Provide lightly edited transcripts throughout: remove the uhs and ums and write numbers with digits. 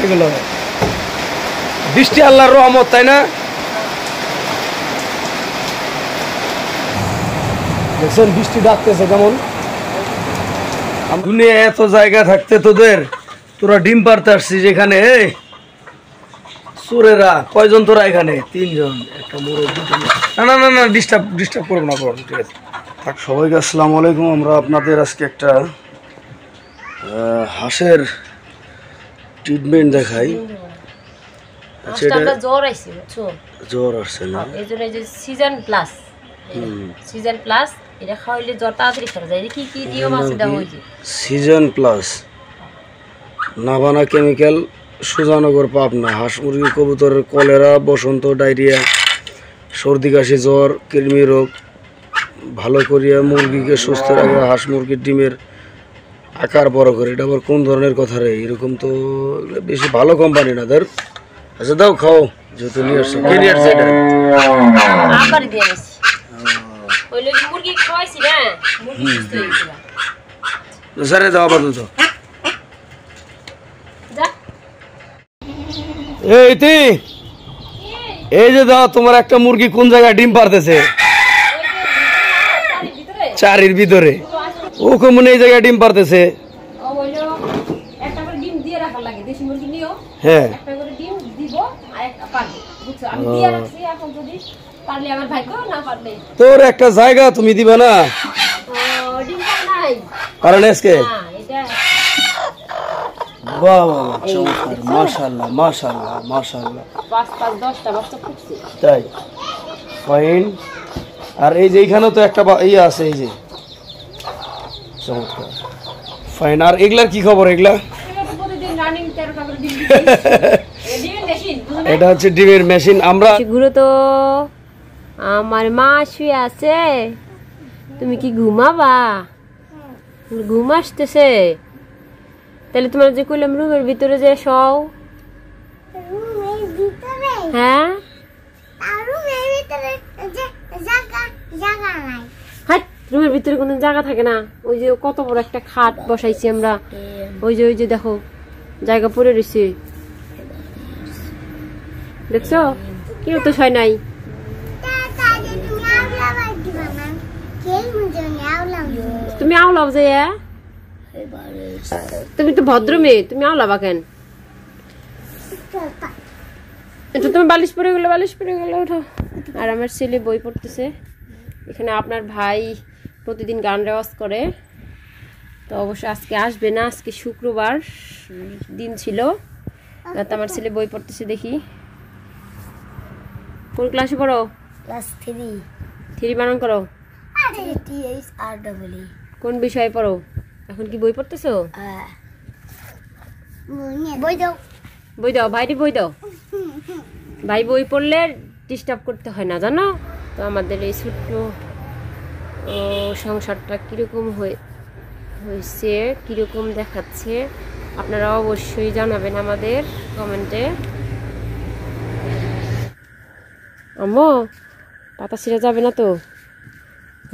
এগুলো বৃষ্টি আল্লাহর রহমত, তাই না? দেখছেন বৃষ্টি ডাকতেছে কেমন। দুনিয়া এত জায়গা থাকতে তোরা ডিম পারতে আসছিস এখানে। চোরেরা কয়জন তোরা এখানে? 3 জন, একটা মোরগ, না না না না ডিস্টার্ব করবো না, ঠিক আছে থাক। সবাইকে আসসালামু আলাইকুম। আমরা আপনাদের আজকে একটা হাঁসের ট্রিটমেন্ট দেখাই। জ্বর আসছে না, সিজন প্লাস এটা খাওয়াইলে জ্বর তাড়াতাড়ি সারা যায়। কি কি নিয়ম আছে দেখো। ওই যে season plus, Navana chemical, Sujanagar, Pabna. হাঁস মুরগি কবুতরের কলেরা, বসন্ত, ডায়রিয়া, সর্দি কাশি, জ্বর, কৃমি রোগ ভালো করিয়া মুরগিকে সুস্থ রাখা, হাঁস মুরগির ডিমের আকার বড় করে। এটা আবার কোন ধরনের কথা রে? এরকম তো বেশি ভালো কোম্পানি না ধর। আচ্ছা দাও, খাও, যেহেতু নিয়ে আসছে। কে নিয়ে আসছে এটা? আবারই দিয়ে আসছি। ওইলে মুরগি খাওয়াইছি না, মুরগি সুস্থ হয়েছিল। স্যারে দাও আবার দুধ। এই যে দাও, তোমার একটা মুরগি কোন জায়গায় ডিম পারতেছে? চারির ভিতরে। ও কেমন এই জায়গায় ডিম পারতেছে? হ্যাঁ, তোর একটা জায়গা তুমি দিবে না? কারণ আজকে মাশাআল্লাহ মাশাআল্লাহ মাশাআল্লাহ, 5-10টা বাচ্চা ফুটছে। তাই ফাইন। আর এই যে এইখানেও তো একটা ইয়ে আছে, এই যে চমৎকার, ফাইন। আর এগুলার কি খবর? এগুলা এটা হচ্ছে ডিমের মেশিন। আমরা ঘুরে তো আমার মা শুয়ে আছে, তুমি কি ঘুমাবা? ঘুম আসতেছে? তাহলে তোমার যে কইলাম রুমের ভিতরে যে শও। হ্যাঁ, রুমের ভিতরে কোনো জায়গা থাকে না। ওই যে কত বড় একটা খাট বসাইছি আমরা, ওই যে দেখো জায়গা পড়ে রয়েছে, দেখছো? কেউ তো শয় নাই। তুমি আওলাও যে, তুমি তো ভদ্র মেয়ে, তুমি আওলাবা কেন? এটা তুমি বালিশ পরে গেলে ওঠো। আর আমার ছেলে বই পড়তেছে। এখানে আপনার ভাই প্রতিদিন গান রেওয়াজ করে, তো অবশ্য আজকে আসবে না, আজকে শুক্রবার দিন ছিল। আমার ছেলে বই পড়তেছে। দেখি কোন ক্লাসে পড়ো? ক্লাস 3 বানান করো। কোন বিষয়ে পড়ো? এখন কি বই পড়তেছো? বই দাও ভাইটি, বই দাও। ভাই বই পড়লে ডিস্টার্ব করতে হয় না, জানো তো? আমাদের এই ছোট্ট সংসারটা কিরকম হয়েছে, কিরকম দেখাচ্ছে, আপনারা অবশ্যই জানাবেন আমাদের কমেন্টে। আম্মু, পাতা ছিঁড়া যাবে না তো?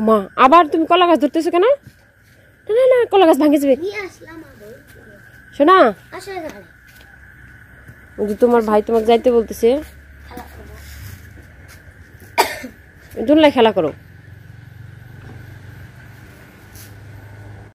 মা, আবার তুমি কলা গাছ ধরতেছো কেন? না না, কলা গাছ ভাঙে যাবে। শোনা, তোমার ভাই তোমাকে যাইতে বলতেছে, দোলনায় খেলা করো।